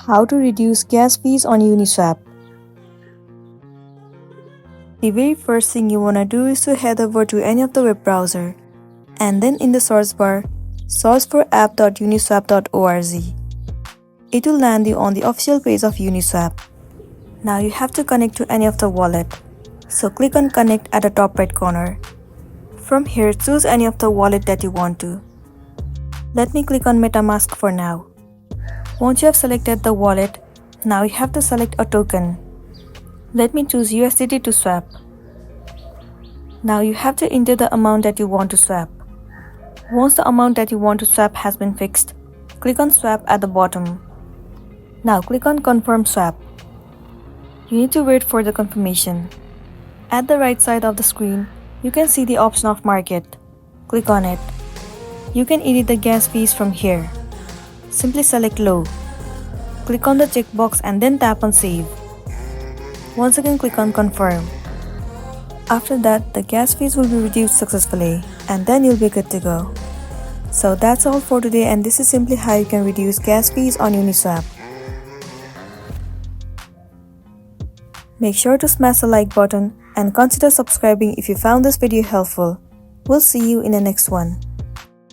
How to reduce gas fees on Uniswap. The very first thing you wanna do is to head over to any of the web browser and then in the search bar, search for app.uniswap.org. It will land you on the official page of Uniswap. Now you have to connect to any of the wallet. So click on connect at the top right corner. From here, choose any of the wallet that you want to. Let me click on MetaMask for now. Once you have selected the wallet, now you have to select a token. Let me choose USDT to swap. Now you have to enter the amount that you want to swap. Once the amount that you want to swap has been fixed, click on swap at the bottom. Now click on confirm swap. You need to wait for the confirmation. At the right side of the screen, you can see the option of market. Click on it. You can edit the gas fees from here. Simply select low. Click on the checkbox and then tap on save. Once again click on confirm. After that, the gas fees will be reduced successfully and then you'll be good to go. So that's all for today, and this is simply how you can reduce gas fees on Uniswap. Make sure to smash the like button and consider subscribing if you found this video helpful. We'll see you in the next one.